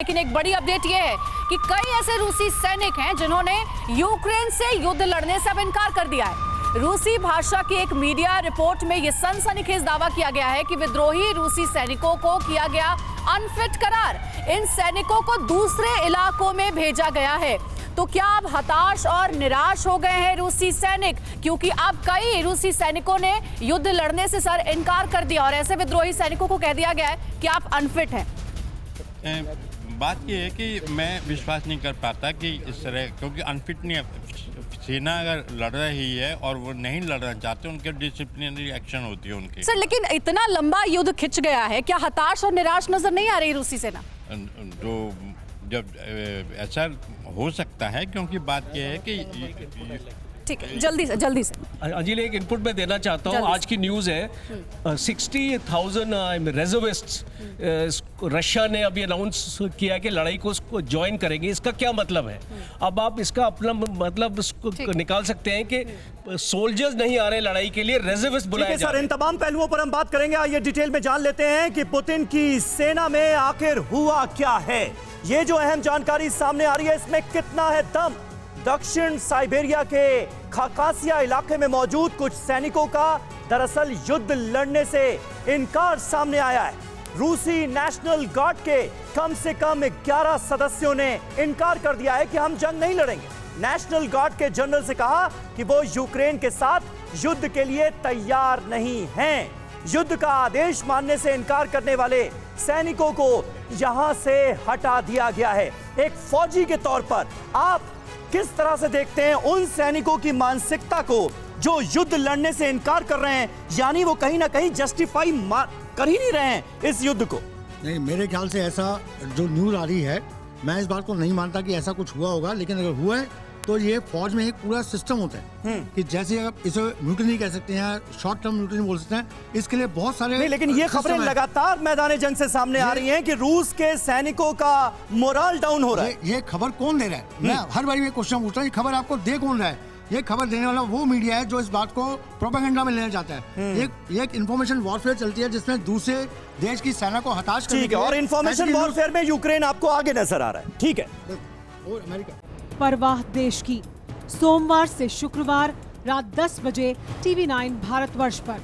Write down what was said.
लेकिन एक बड़ी अपडेट ये है कि कई ऐसे रूसी सैनिक हैं जिन्होंने यूक्रेन से युद्ध लड़ने से अब इनकार कर दिया है। रूसी भाषा की एक मीडिया रिपोर्ट में यह सनसनीखेज दावा किया गया है कि विद्रोही रूसी सैनिकों को किया गया अनफिट करार। इन सैनिकों को दूसरे इलाकों में भेजा गया है। तो क्या अब हताश और निराश हो गए हैं रूसी सैनिक, क्योंकि अब कई रूसी सैनिकों ने युद्ध लड़ने से सर इनकार कर दिया और ऐसे विद्रोही सैनिकों को कह दिया गया है कि आप अनफिट हैं। बात यह है कि मैं विश्वास नहीं कर पाता कि इस तरह, क्योंकि अनफिट नहीं है। सेना अगर लड़ रही है और वो नहीं लड़ना चाहते, उनके डिसिप्लिनरी एक्शन होती है उनकी। सर लेकिन इतना लंबा युद्ध खिंच गया है, क्या हताश और निराश नजर नहीं आ रही रूसी सेना? तो जब ऐसा हो सकता है, क्योंकि बात यह है कि ठीक है, जल्दी से अंजलि एक इनपुट में देना चाहता हूँ। आज की न्यूज़ है 60,000 रेजर्विस्ट्स रशिया ने अभी अनाउंस किया कि लड़ाई को उसको ज्वाइन करेंगे। इसका क्या मतलब है? अब आप इसका अपना मतलब निकाल सकते हैं कि सोल्जर्स नहीं आ रहे लड़ाई के लिए, रेजर्विस्ट बुलाए जा रहे हैं। इन तमाम पहलुओं पर हम बात करेंगे। आइए डिटेल में जान लेते हैं कि पुतिन की सेना में आखिर हुआ क्या है। ये जो अहम जानकारी सामने आ रही है, इसमें कितना है दम। दक्षिण साइबेरिया के खाकासिया इलाके में मौजूद कुछ सैनिकों का दरअसल युद्ध लड़ने से इनकार सामने आया है। रूसी नेशनल गार्ड के कम से कम 11 सदस्यों ने इनकार कर दिया है कि हम जंग नहीं लड़ेंगे। नेशनल गार्ड के जनरल से कहा कि वो यूक्रेन के साथ युद्ध के लिए तैयार नहीं हैं। युद्ध का आदेश मानने से इनकार करने वाले सैनिकों को यहां से हटा दिया गया है। एक फौजी के तौर पर आप किस तरह से देखते हैं उन सैनिकों की मानसिकता को जो युद्ध लड़ने से इनकार कर रहे हैं, यानी वो कहीं ना कहीं जस्टिफाई कर ही नहीं रहे हैं इस युद्ध को? नहीं, मेरे ख्याल से ऐसा जो न्यूज़ आ रही है, मैं इस बात को नहीं मानता कि ऐसा कुछ हुआ होगा। लेकिन अगर हुआ है तो ये फौज में एक पूरा सिस्टम होता है कि जैसे आप इसे म्यूटिनी कह सकते हैं, शॉर्ट टर्म म्यूटिनी बोल सकते हैं, इसके लिए बहुत सारे नहीं, लेकिन ये खबरें लगातार मैदान जंग से सामने आ रही हैं कि रूस के सैनिकों का मोरल डाउन हो रहा है। ये खबर कौन दे रहा है? मैं हर बार ये क्वेश्चन पूछता हूँ, ये खबर आपको दे कौन रहा है? ये खबर देने वाला वो मीडिया है जो इस बात को प्रोपेगेंडा में लेना चाहता है। एक इंफॉर्मेशन वॉरफेयर चलती है जिसमें दूसरे देश की सेना को हताश करने ठीक है, और इंफॉर्मेशन वॉरफेयर में यूक्रेन आपको आगे नजर आ रहा है। ठीक है, और अमेरिका परवाह देश की, सोमवार से शुक्रवार रात 10 बजे TV9 भारतवर्ष पर।